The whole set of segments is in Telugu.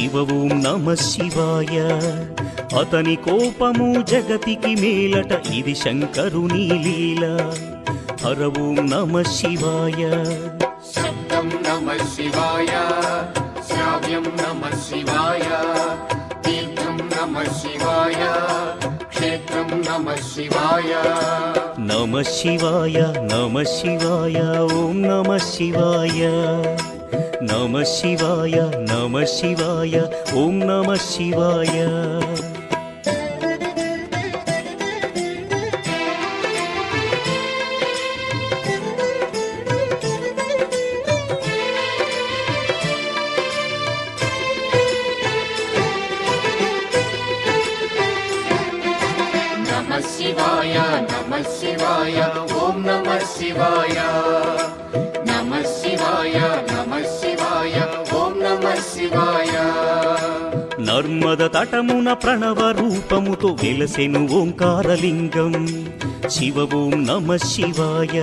శివ ఓం నమ శివాయ. అతని కోపము జగతికి మేలట, ఇది శంకరుని లీల. హర ఓం నమ శివాయ. శబ్దం నమ శివాయ, శ్రావ్యం నమ శివాయ, తీర్థం నమ శివాయ, క్షేత్రం నమ శివాయ. నమ శివాయ నమ శివాయ ఓం నమ శివాయ. నమ శివాయ నమ శివాయ ఓం నమ శివాయ. నమ శివాయ నమ శివాయ ఓం నమ శివాయ. నమ శివాయ నమ శివాయ ఓం నమ శివాయ. నర్మద తటమున ప్రణవ రూపముతో వెలసెను ఓంకారలింగం. శివ ఓం నమ శివాయ.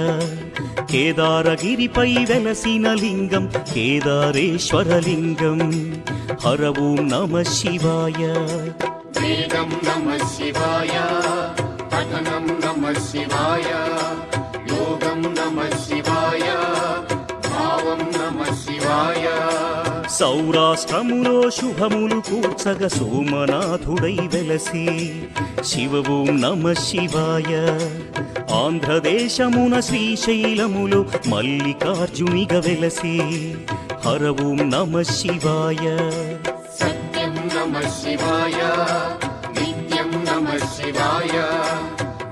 కేదారగిరిపై వెలసిన లింగం కేదారేశ్వరలింగం. హర ఓం నమ శివాయ. వేదం నమ శివాయ, పఠనం నమ శివాయ, యోగం నమ శివాయ, భావం నమ శివాయ. సౌరాష్ట్రములో శుభములు కూర్చగ సోమనాథుడై వెలసి. శివ ఓం నమ శివాయ. ఆంధ్రదేశమున శ్రీశైలములో మల్లికార్జునిగా వెలసి. హర ఓం నమ శివాయ. సత్యం నమ శివాయ, నిత్యం నమ శివాయ,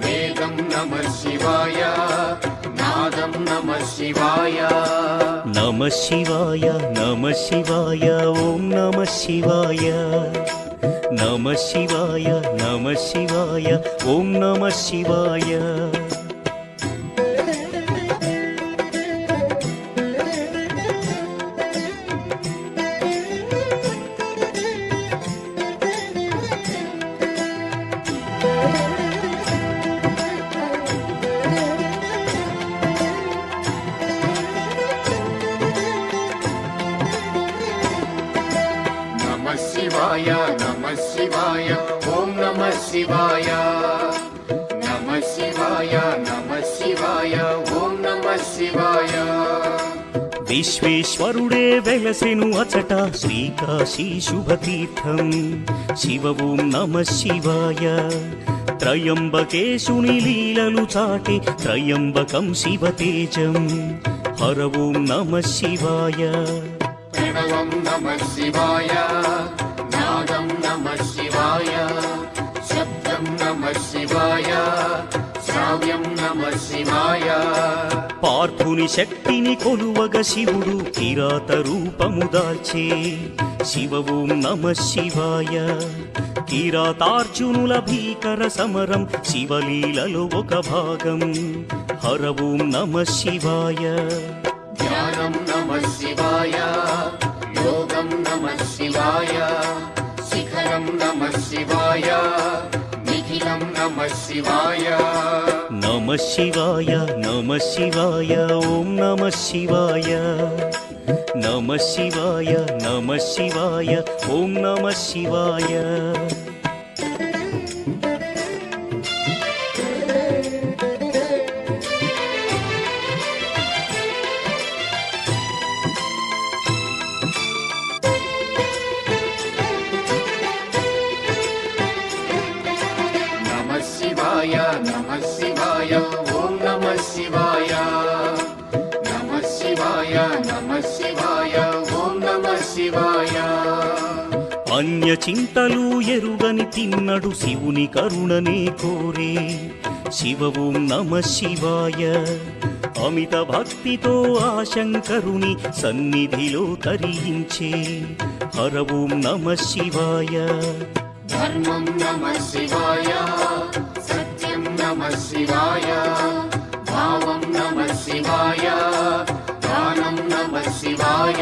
వేదం నమ శివాయ, నాదం నమ శివాయ. నమ శివాయ నమ శివాయ ఓం నమ శివాయ. నమ శివాయ నమ శివాయ ఓం నమ శివాయ. నమ శివాయ నమ శివాయ ఓం నమ శివాయ. నమ శివాయ నమ శివాయ ఓం నమ శివాయ. విశ్వేశ్వరుడే వెలసెను అచట శ్రీకాశీ శుభతీర్థం. శివ ఓం నమ శివాయ. త్రయంబకేశుని లీలలు చాటే త్రయంబకం శివతేజం. హర ఓం నమ శివాయ. ప్రణవం నమ శివాయ, నాదం నమ శివాయ, శబ్దం నమ శివాయ, శ్రావ్యం నమ శివాయ. పార్థుని శక్తిని కొలువగ శివుడు కిరాత రూపము దాల్చే. శివ ఓం నమ శివాయ. కిరాతార్జునుల భీకర సమరం శివలీలలో ఒక భాగం. హర ఓం నమ శివాయ. ధ్యానం నమ శివాయ, యోగం నమ శివాయ, శిఖరం నమ శివాయ, నిఖిలం నమ శివాయ. నమ శివాయ నమ శివాయ ఓం నమ శివాయ. నమ శివాయ నమ శివాయ ఓం నమ శివాయ. నమ శివాయ నమ శివాయ ఓం నమ శివాయ. నమ శివాయ నమ శివాయ ఓం నమ శివాయ. అన్య చింతలు ఎరుగని తిన్నడు శివుని కరుణనే కోరే. శివ ఓం నమ శివాయ. అమిత భక్తితో ఆ శంకరుని సన్నిధిలో తరించే. హర ఓం నమ శివాయ. ధర్మం నమ శివాయ, సత్యం నమ శివాయ, భావం నమ శివాయ, దానం నమ శివాయ.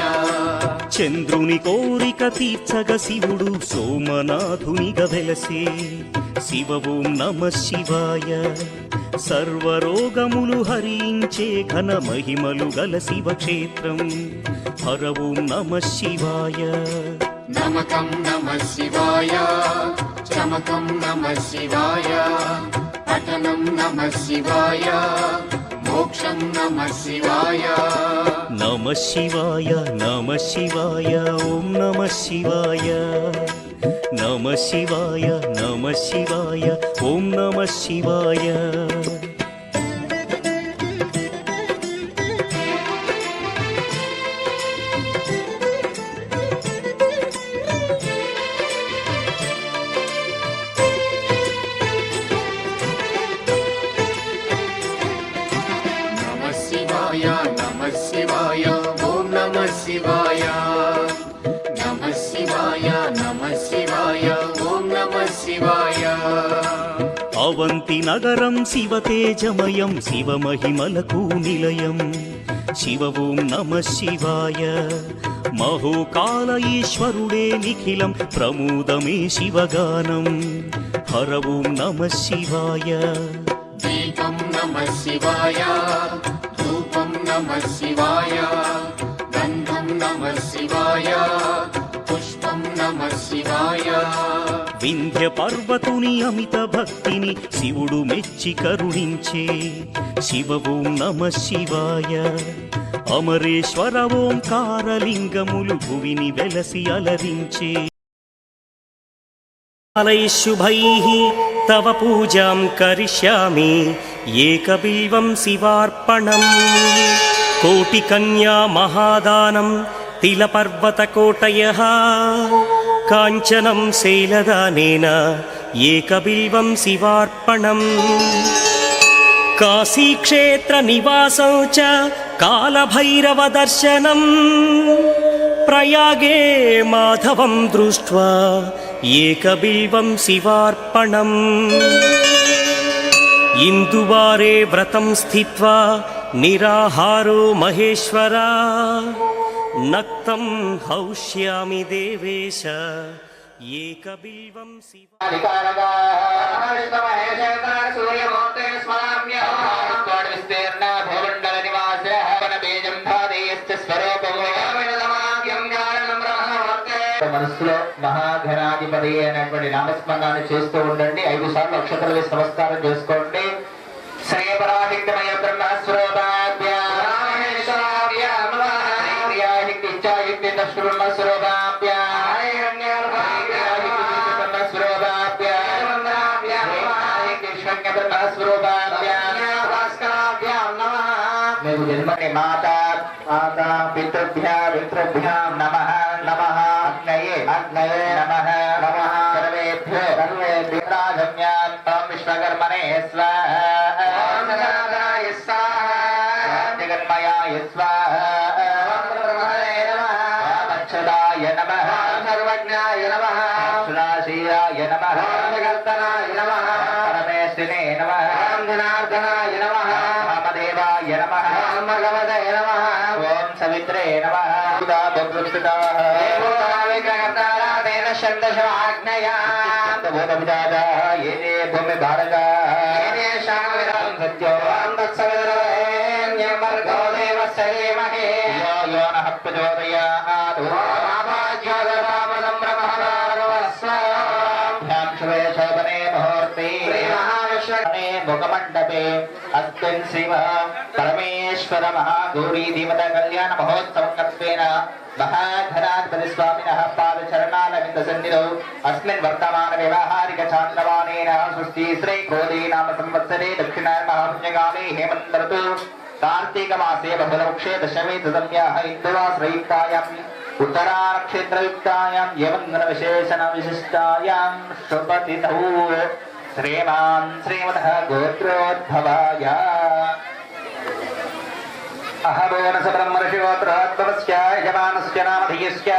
చంద్రుని కోరిక తీర్చగ శివుడు సోమనాథునిగా వెలసే. శివ ఓం నమ శివాయ. సర్వరోగములు హరించే ఘన మహిమలు గల శివక్షేత్రం. హర ఓం నమ శివాయ. నమకం నమః శివాయ చమకం నమః శివాయ పఠనం నమః శివాయ మోక్షం నమః శివాయ నమః శివాయ నమః శివాయ ఓం నమః శివాయ నమః శివాయ నమః శివాయ ఓం నమః శివాయ నమః శివాయ ఓం నమః శివాయ నమః శివాయ నమః శివాయ ఓం నమః శివాయ అవంతి నగరం శివతేజమయం శివమహిమలకు నిలయం శివ ఓం నమః శివాయ మహోకాల ఈశ్వరుడే నిఖిలం ప్రమోదమే శివగానం హర ఓం నమః శివాయ దీపం నమః శివాయ ధూపం నమః శివాయ గంధం నమః శివాయ పుష్పం నమః శివాయ వింధ్య పర్వతుని అమిత భక్తిని శివుడు మెచ్చి కరుణించే శివ ఓం నమః శివాయ అమరేశ్వర ఓంకారలింగములు భువిని వెలసి అలరించే శుభైః తవ పూజాం కరిష్యామి ఏకబిల్వం శివార్పణం కోటికన్యా మహాదానం తిలపర్వతకోటయః కాంచనం శైలదానేన ఏకబిల్వం శివార్పణం కాశీక్షేత్ర నివాసం చ కాలభైరవ దర్శనం ప్రయాగే మాధవం దృష్ట్వా ఏకబిల్వం శివార్పణం ఇందువారే వ్రతం స్థిత్వా నిరాహారో మహేశ్వరా నక్తం హౌష్యామి దేవేశ ఏకబిల్వం శివ మనస్సులో మహాఘనాధిపతి అయినటువంటి నామస్మరణాన్ని చేస్తూ ఉండండి 5 సార్లు అక్షతలు వేసి నమస్కారం చేసుకోండి శ్రేయపరాధిక్తమయ బ్రహ్మస్వరూపాభ్య బ్రహ్మస్వరూపాభ్య మీకు జన్మని మాతా మాతా పితృభ్యాం నమః నమః అగ్నయే అగ్నయే నమః నమః సర్వేభ్యో రాజమ్యాం తం విశ్వకర్మణే స్వాహా ఓం జగన్నాథాయ స్వాహా జగన్మయాయ స్వాహా ఓం బ్రహ్మణే నమః అక్షదాయ నమః సర్వజ్ఞాయ నమః సురాశీయాయ నమః జగత్తనాయ నమః పరమేశ్వరే నమః జనార్దనాయ నమః వామదేవాయ నమః భగవదే నమః ఓం సవిత్రే నమః భూమి భారత ముఖమండపే అస్మిన్ శ్రీ పరమేశ్వర మహాగౌరీ దేవత కళ్యాణ మహోత్సవం మహాఘనాధిపతి స్వామినః పాదచరణాలవింద సన్నిధౌ అస్మిన్ వర్తమాన వ్యవహారిక చాంద్రమానేన స్వస్తి శ్రీ క్రోధీ నామ సంవత్సరే దక్షిణాయనమహాపుణ్యకాలే హేమంత ఋతు కార్తీక మాసే బహుళవృక్షే దశమే దశమ్యాః ఇందువాశ్రయుక్తాయాం ఉత్తరానక్షత్రయుక్తాయాం యవందన విశేషణ విశిష్టాయాం శుభతిథౌ శ్రీమాన్ శ్రీమతః గోత్రోద్భవాయ అహరోనస బ్రహ్మర్షిగోత్రోద్భవస్య యజమానస్య నామధేయస్య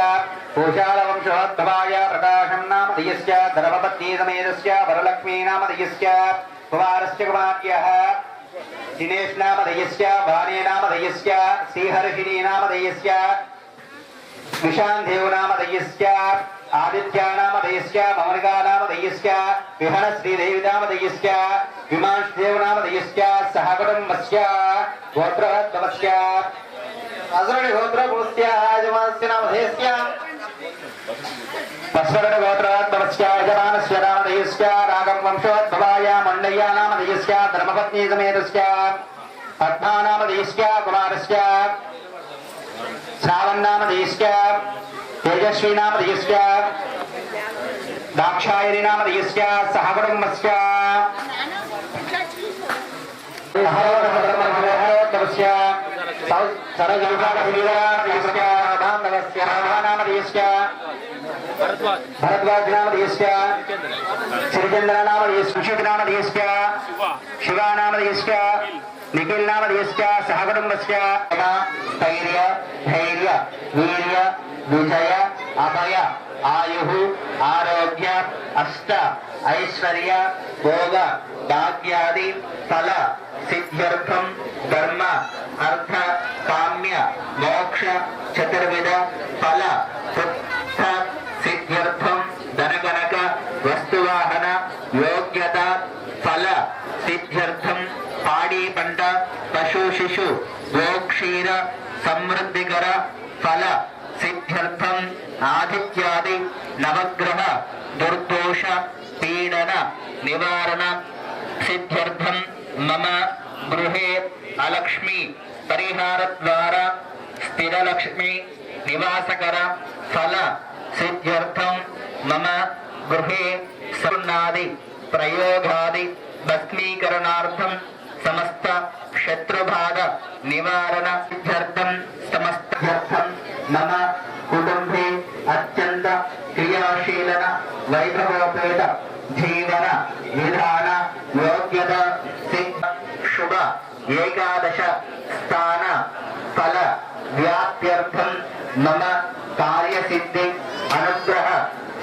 పూషాలవంశోద్భవాయ ప్రకాశం నామధేయస్య ధర్మపత్నీ సమేతస్య వరలక్ష్మీ నామధేయస్య కుమారస్య కుమార్యః దినేష్ నామధేయస్య వాణీ నామధేయస్య శ్రీహర్షిణీ నామధేయస్య విశాందేవ్ నామధేయస్య ఆదిత్యా నామధేయస్య మౌనికా నామధేయస్య విహన శ్రీదేవి నామధేయస్య విమాంశదేవ్ నామధేయస్య సహ కుటుంబస్య గోత్రోద్భవస్య అసురుడి గోత్రకులస్య యజమానస్య నామధేయస్య वस्वरण गोत्रोद्भवस्य यजमानस्य नामधेयस्य रागं वंशोद्भवाय मण्डय्या नामधेयस्य धर्मपत्नी समेतस्य पद्मा नामधेयस्य कुमारस्य श्रावण नामधेयस्य तेजस्वी नामधेयस्य दाक्षायणी नामधेयस्य सह कुटुम्बस्य भरद्वाज नामधेयस्य श्रीचंद्र नामधेयस्य सुषित नामधेयस्य शिवा नामधेयस्य निखिल नामधेयस्य सह कुटुम्बस्य स्थैर्य धैर्य वीर्य विजय अभय आयुः आरोग्य अष्ट ऐश्वर्य भोग भाग्यादि फल सिद्ध्यर्थम धर्म अर्थ काम्य मोक्ष चतुर्विध फल पुत्र सिद्ध्यर्थम धनकनक वस्तुवाहन योग्यता फल सिद्ध्यर्थम पाड़ी पंट पशु शिशु गोक्षीर समृद्धिकर फल सिद्ध्यर्थम आदित्यादि नवग्रह दुर्दोष पीडन निवारण सिद्ध्यर्थम मम गृहे अलक्ष्मी परिहार द्वारा स्थिरलक्ष्मी निवासकर फल सिद्ध्यर्थम मम गृहे सर्णादि प्रयोगादि भस्मीकरणार्थम समस्त शत्रुबाध निवारण सिद्ध्यर्थम समस्त मम कुटुंबे अत्यंत क्रियाशीलन वैभवोपेत जीवन विधान योग्यता सिद्ध शुभ एकादश स्थान फल व्याप्त्यर्थम मम कार्य सिद्धि अनुग्रह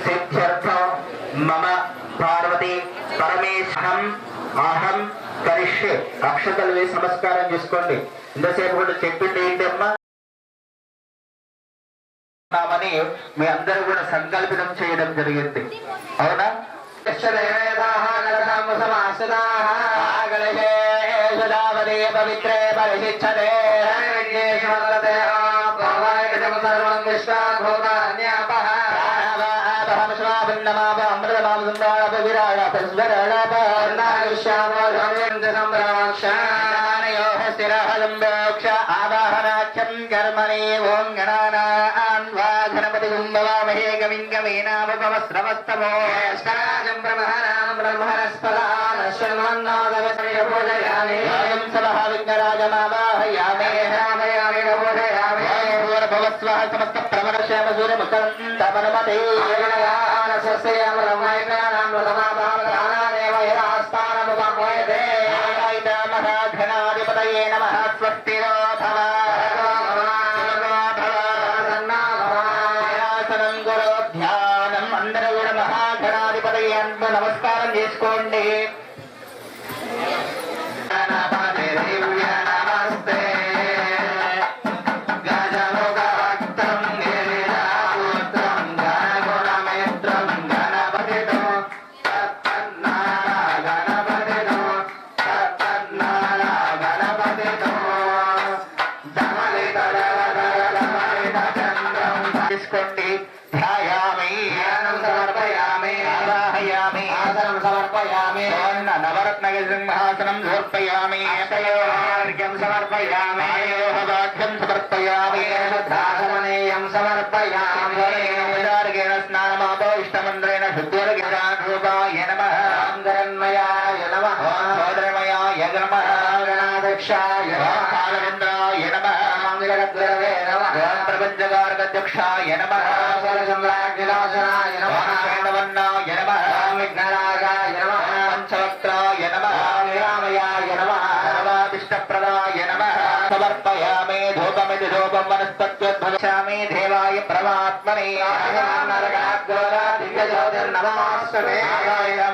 सिद्ध्यर्थम मम पार्वती परमेश्वरम अहम करिष्ये अक्षतలు వేసి నమస్కారం చేసుకోండి ఇంతసేపు కూడా చెప్పింది ఏంటమ్మా నామని మీ అందరూ కూడా సంకల్పం చేయడం జరిగింది అవునా పవిత్రే పరిశిచ్చతే आवाहनाख्यं कर्मणि ओं गणानां वा गणपति गुम्भवामहे कविं कवीनामुपमस्रवस्तमो ज्येष्ठराजं ब्रह्मणां ब्रह्मणस्पदान् शृण्वन्नादवसमयपूजयामि वयं सभः विघ्नराजमावाहयामि रामयामि पूजयामि भवस्वः समस्त प्रवरक्षेम सूर्यमुखन्तमनुमते स्वस्यमलमैकानां प्रथमाभावदानानेव यदास्तानमुपमोयते महाघनाधिपतये नमः स्वस्तिरो भव ధ్యానం అందరూ కూడా మహాఘనాధిపతి అంటూ నమస్కారం చేసుకోండి నమస్తే గజముఖభక్తం గిరిజాపుత్రం గణగుణమిత్రం గణపతితో గణపతితో గణపతితో తీసుకోండి ధ్యాయామి ధ్యానం సమర్పయామి ఆవాహయామి ఆసనం సమర్పయామి నవరత్న సింహాసనం సమర్పయామి అర్ఘ్యం సమర్పయామి భాగ్యం సమర్పయామి ధాసమనేయం సమర్పయామి స్నానమాపో ఇష్టమంత్రేణ శుద్ధోర్గాయ నమః అంగరన్మయాయ నమః సోదరమయాయ నమః గణాధ్యక్షాయ కాళవేంద్రాయ నమః మంగళద్రవే నమః ప్రపంచకారకాధ్యక్షాయ నమః సర్వసమ్రాజ్ఞనాశనాయ నమః వేణవన్నాయ నమః విఘ్నరాగాయ నమః పంచవక్త్రాయ నమః విరామయాయ నమః సర్వాభిష్టప్రదాయ నమః సమర్పయామి ధూపమితి ధూపం వనస్పత్యోద్భవశామి దేవాయ పరమాత్మనే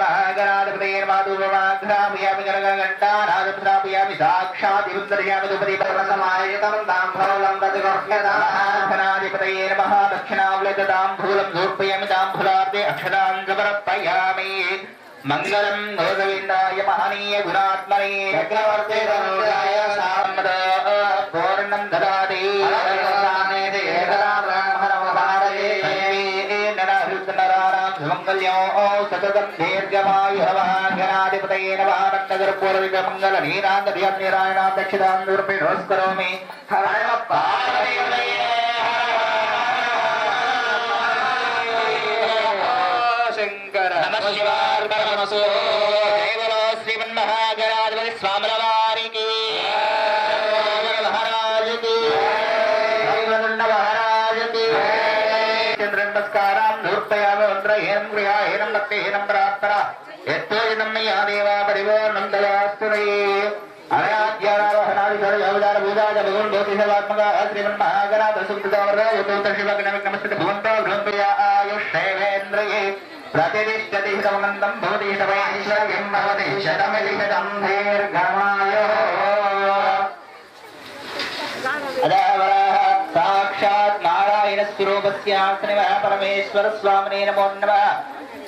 నమః గణాధిపతయే నమః ధూపమాఘ్రామయామి గణగంటానాదప్రాపయామి సాక్షాత్ ధూపయామి ధూపదీ పరమసమాయతం తాంబూలం గణాధిపతయే నమః దక్షిణావలతాంబూలం సమర్పయామి తాంబూలార్ధే అక్షతాం సమర్పయామి మంగళం గోవిందాయ మహనీయ గుణాత్మనే చక్రవర్తి తనూజాయ సామద పూర్ణం దదాతి ఏకదా బ్రాహ్మణం భారయే सर्वलोकं दीर्घमायुर्वाङ्गनाधिपतये नमः रत्नगर्भूरविकमङ्गलनीरान्दधियन्निरायणां दक्षिणां दूर्पे नमस्करोमि हर नमः पार्वतीपतये शंकर नमः शिवाय परमसो देवलो श्रीमन्महागणाधिपति स्वामिवारी की महाराज की महाराज की चंद्र नमस्कारां नूर्पयामि वन्द्रयेन गृहायेनं भक्तेनं प्रार्थना यत्तोयनं मया देवा परिपूर्णं दयास्तु रे अनाद्यारावहनादिधरयोदार भूजाज भगवन् ज्योतिषवात्मका श्रीमन्महागणाधिपति सुप्तदावरयोतो शिवगणमिक भवन्तो गृहप्रिया आयुष्येवेन्द्रिये प्रतिष्ठति हितमनन्दं भवति हितमैश्वर्यं भवति शतमिलिशतं दीर्घमायुः अदावरः साक्षात् नारायणस्वरूपस्यास्निवः परमेश्वरस्वामिने नमो नमः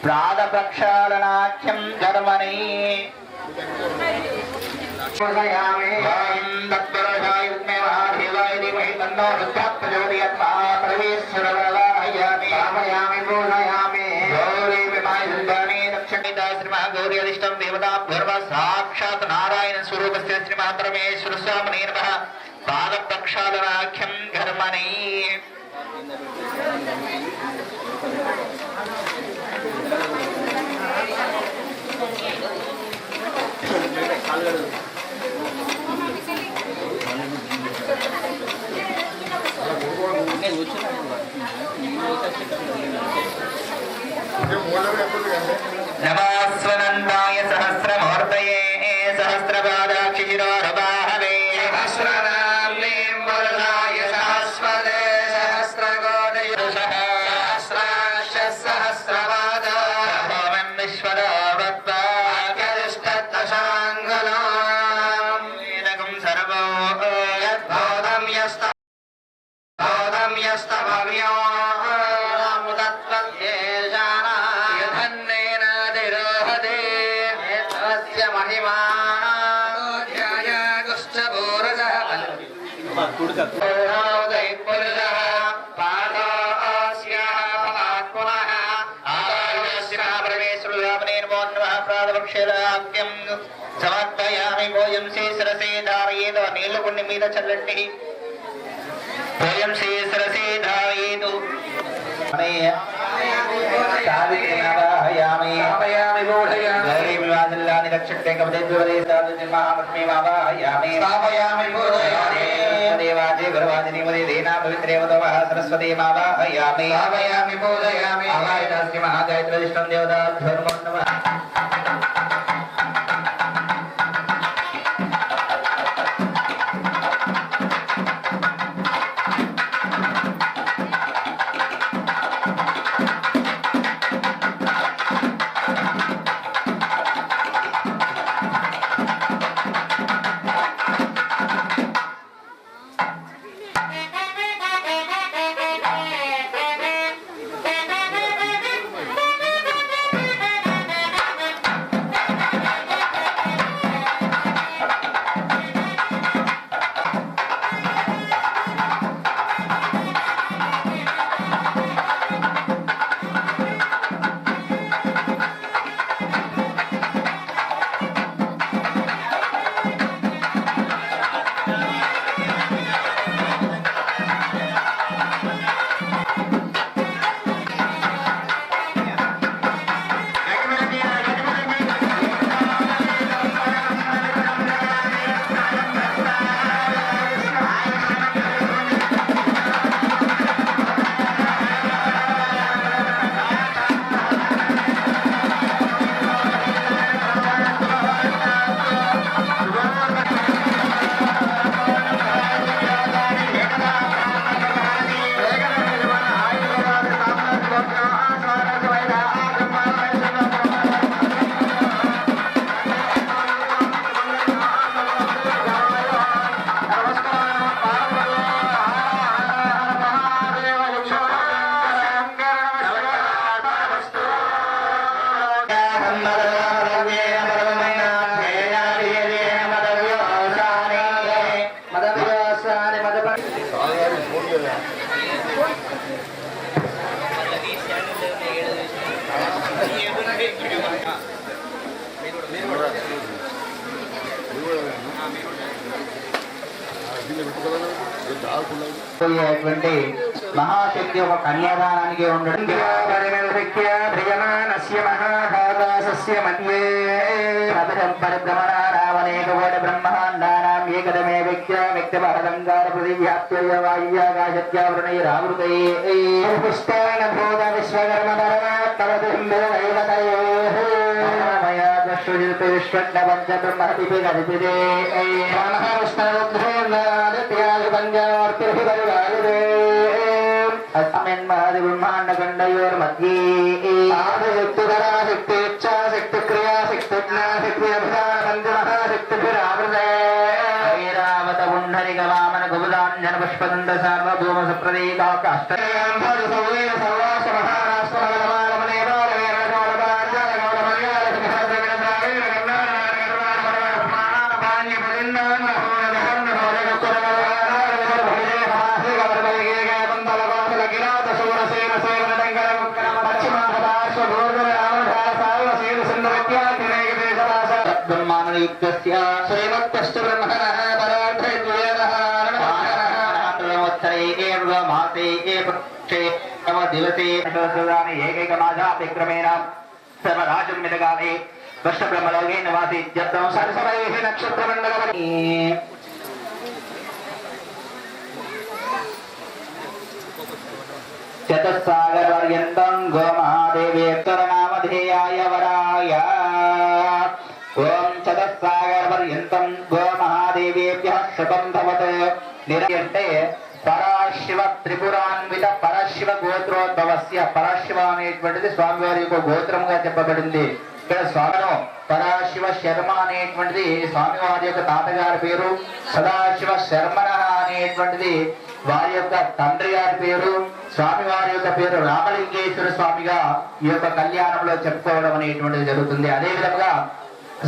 प्रातप्रक्षालनाख्यं कर्मणि पूजयामि तत्परजाय विद्महे महादेवाय धीमहि तन्नो रुद्रः प्रचोदयात् महापरमेश्वरवरदायामि कामयामि पूजयामि गौरी विमाय दुर्गानि दक्षिणिता श्रीमहागौरी अधिष्ठं देवताभ्यर्व साक्षात् नारायण स्वरूपस्य श्रीमहापरमेश्वर स्वामिने नमः पादप्रक्षालनाख्यं कर्मणि नमस्वनन्दाय सहस्रमूर्तये सहस्रपादाक्षिशिरोरबाहवे सहस्रनाम्नीं वरदाय सहस्वदे सहस्रकोटियुषः सहस्राक्ष सहस्रपादा भवन् विश्वदावत्ताख्यतिष्ठदशाङ्गुलाम् वेदकं सर्वो यद्बोधं यस्तभव्यो సమర్పయామి భోజం శేషరసే ధారయేదు నీళ్ళకుండి మీద చల్లండి భోజం శేషరసే ధారయేదు रक्षते देवादि गुरुवादिनी देना पवित्रेवतः सरस्वती मावाहयामि भावयामि पूजयामि श्री महागायत्रीष्टं देवताभ्यो नमः Gracias. పోయేటువంటి మహాశక్తి ఒక కన్యాదానానికి ఉండడం పరిభ్రమణానామనేకోటి బ్రహ్మాండానాం ఏకదమే వ్యక్తిభరదంగార పృథివ్యాప్త్య వాయుయాగాశత్యావృణైరావృతయే పుష్పేణ భూత విశ్వకర్మ ब्रह्मांडखंडयोर्मध्ये आदिशक्ति इच्छा शक्ति क्रिया शक्ति ज्ञाशक्ति अभिधानशक्तिभिरावृते ऐरावत पुंडरीक वामन गुबुदाञ्जन पुष्पदंड सार्वभौम सप्रदीकाष्ट दिवसेक्रमेण सर्वराजन्मितकाले वृषब्रह्मलोके निवासी जब्दं सरसवैः नक्षत्रमण्डलवती चतुस्सागरपर्यन्तं गोमहादेवेश्वरनामधेयाय वराय ओम चतुस्सागरपर्यन्तं गोमहादेवेभ्यः शुभं भवतु निरयन्ते పరాశివ త్రిపురాన్విత పరశివ గోత్రోద్భవస్య పరశివ అనేటువంటిది స్వామివారి యొక్క గోత్రముగా చెప్పబడింది. ఇక్కడ స్వామిను పరాశివ శర్మ అనేటువంటిది స్వామివారి యొక్క తాతగారి పేరు, సదాశివ శర్మణ అనేటువంటిది వారి యొక్క తండ్రి గారి పేరు, స్వామివారి యొక్క పేరు రామలింగేశ్వర స్వామిగా ఈ యొక్క కళ్యాణంలో చెప్పుకోవడం అనేటువంటిది జరుగుతుంది. అదే విధంగా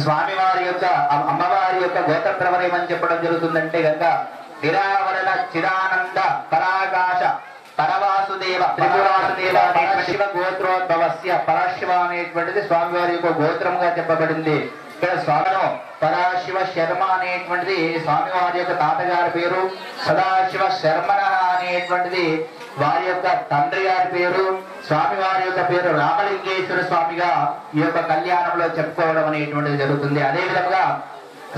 స్వామివారి యొక్క అమ్మవారి యొక్క గోత్ర ప్రవరేమని చెప్పడం జరుగుతుందంటే కనుక నిరావరణ చిరానంద పరాకాశ పరవాసుదేవ త్రిపురాసుదేవ శివ గోత్రోద్భవస్య పరశివ అనేటువంటిది స్వామివారి యొక్క గోత్రముగా చెప్పబడింది. ఇక్కడ స్వామిను పరాశివ శర్మ అనేటువంటిది స్వామివారి యొక్క తాతగారి పేరు, సదాశివ శర్మణ అనేటువంటిది వారి యొక్క తండ్రి గారి పేరు, స్వామివారి యొక్క పేరు రామలింగేశ్వర స్వామిగా ఈ యొక్క కళ్యాణంలో చెప్పుకోవడం అనేటువంటిది జరుగుతుంది. అదే విధంగా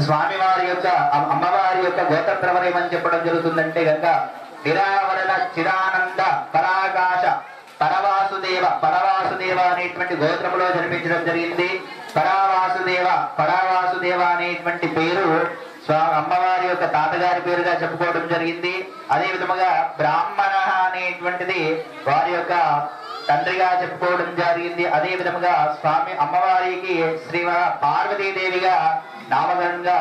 స్వామివారి యొక్క అమ్మవారి యొక్క గోత్ర ప్రవరేమని చెప్పడం జరుగుతుందంటే కనుక నిరావరణ చిరానంద పరాకాశ పరవాసుదేవ అనేటువంటి గోత్రములో జన్మించడం జరిగింది. పరావాసుదేవ అనేటువంటి పేరు అమ్మవారి యొక్క తాతగారి పేరుగా చెప్పుకోవడం జరిగింది. అదే విధముగా బ్రాహ్మణ అనేటువంటిది వారి యొక్క తండ్రిగా చెప్పుకోవడం జరిగింది. అదే విధముగా స్వామి అమ్మవారికి శ్రీ పార్వతీదేవిగా నామకరణంగా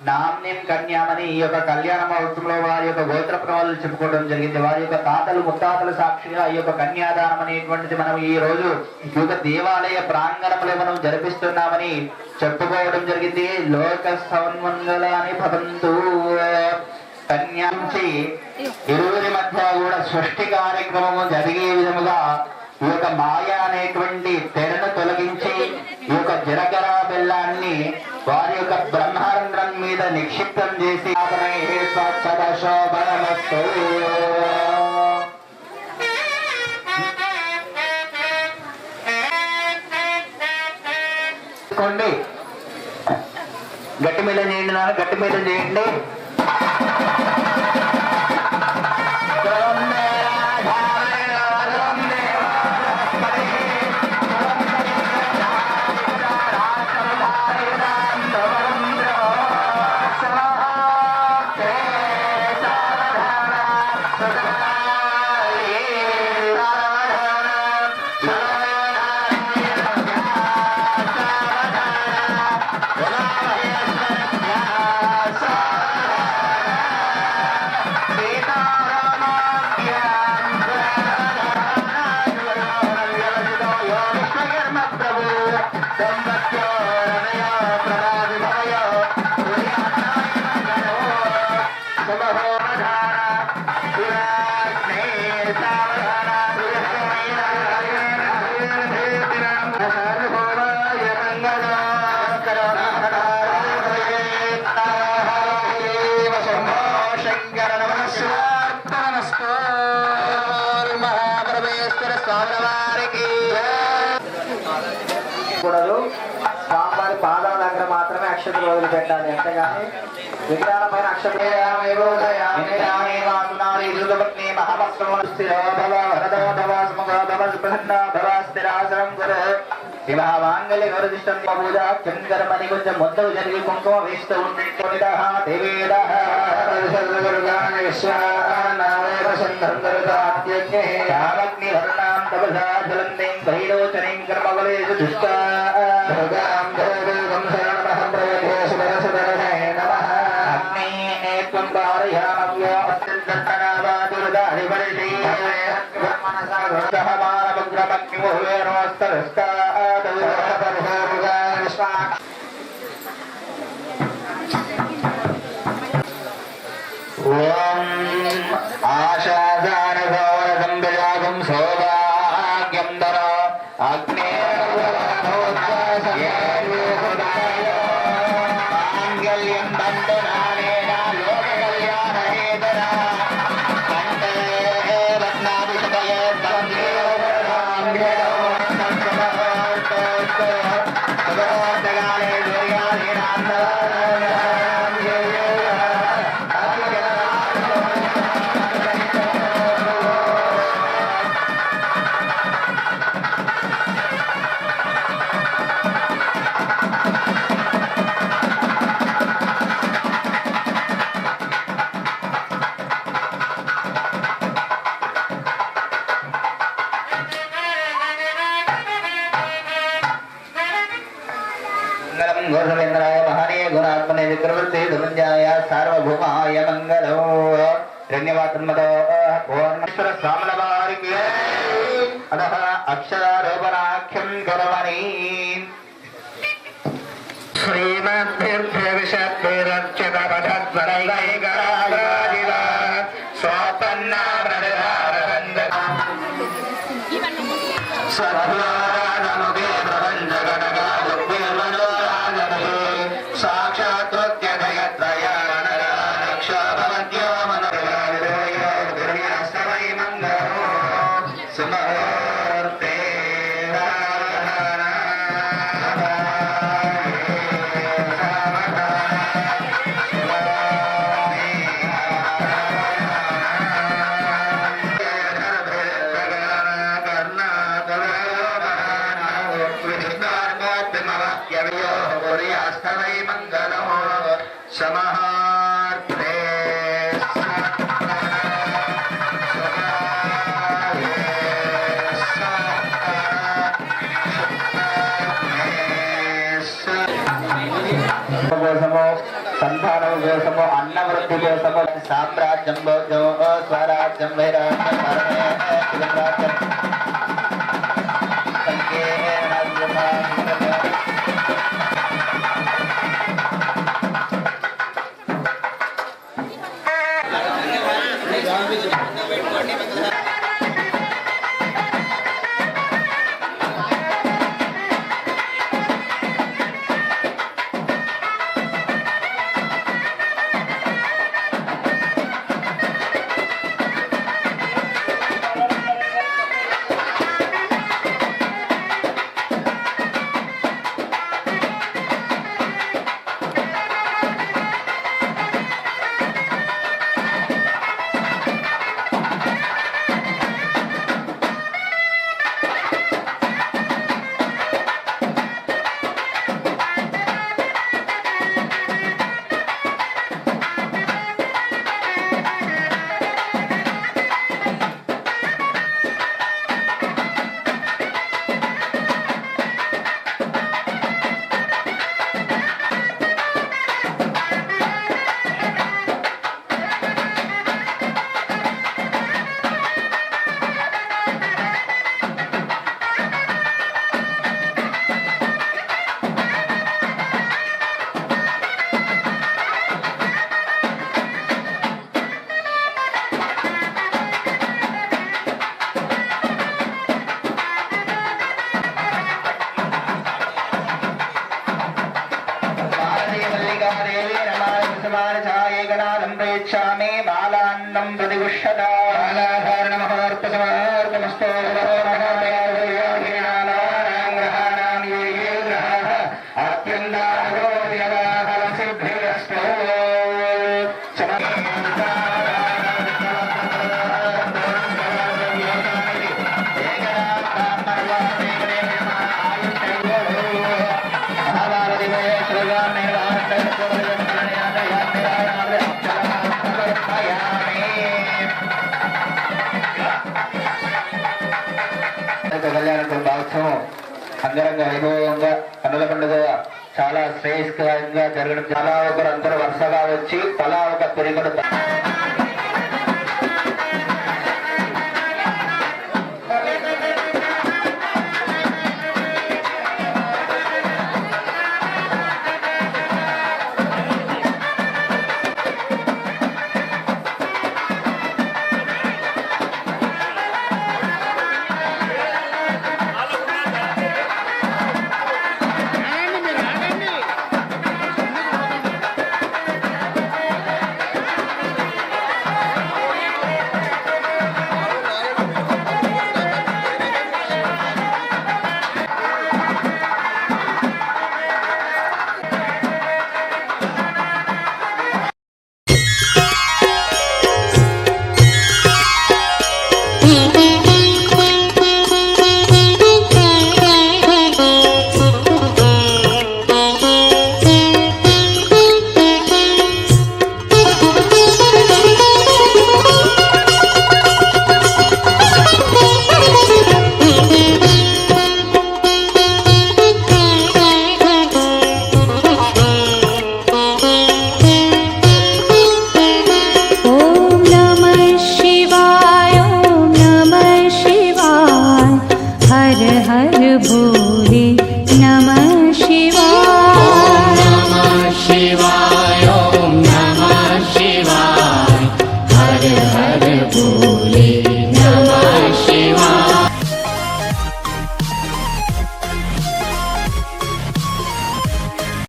నామ్యం కన్యామని ఈ యొక్క కళ్యాణ మహోత్సవంలో వారి యొక్క గోత్ర ప్రవాళ్ళు చెప్పుకోవడం జరిగింది. వారి యొక్క తాతలు ముత్తాతలు సాక్షిగా ఈ యొక్క కన్యాదానం అనేటువంటిది మనం ఈ రోజు ఈ యొక్క దేవాలయ ప్రాంగణంలో మనం జరిపిస్తున్నామని చెప్పుకోవడం జరిగింది. లోక సన్మంగళాని భవంతు. కన్యాంచి ఇరువురి మధ్య కూడా సృష్టి కార్యక్రమము జరిగే విధముగా ఈ యొక్క మాయ అనేటువంటి తెరను తొలగించి ఈ యొక్క జీలకర్ర బెల్లాన్ని వారి యొక్క బ్రహ్మాండం మీద నిక్షిప్తం చేసి గట్టి మీద చేయండి, గట్టి మీద చేయండి. శంకర నమః శివాయ మహాపరమేశ్వర స్వామి వారికి కూడదు. స్వామివారి పాదాల దగ్గర మాత్రమే అక్షతలు వదిలిపెట్టాలి, అంతేగాని విగ్రహాలపైన మాంగళ్య గౌరదిష్టం పూజ చంద్రమని కొంచెం మొత్తలు జరిగి కుంకుమ వేస్తూ ఉండే ఆశాదానగౌరగం సౌభాగ్యం ధర అగ్నే మాంగళ్యం బంధనానేన లోక కళ్యాణ హేతర కంఠే రత్నాభిషేకయే బంధే घोषवेन्द्राय महानीय गुणात्मने चक्रवर्ती धनुंजयाय सार्वभौमाय मंगलो धन्यवादन्मदो पूर्णेश्वर स्वामिन वारिके अतः अक्षरारोपणाख्यं करमणि श्रीमद्भिर्भविष्यद्भिरच्युतपदद्वरैकराजिवा स्वपन्ना प्रदधारबन्ध सद्वारानमुखे प्रबन्धगणगा కోసము సంతానం కోసము అన్నవృద్ధి కోసము సామ్రాజ్యం స్వరాజ్యం వైరాజ్యం రాజ్యం శ్రీరామన్నం ప్రతిగుష్యతారణమహోర్పసమార్పమస్తో కళ్యాణ కుంభోత్సవం అంగరంగ వైభవంగా కన్నుల పండుగ చాలా శ్రేయస్కరంగా జరగడం, చాలా ఒకరు అందరూ వరుసగా వచ్చి తలా ఒక పెరుగుడు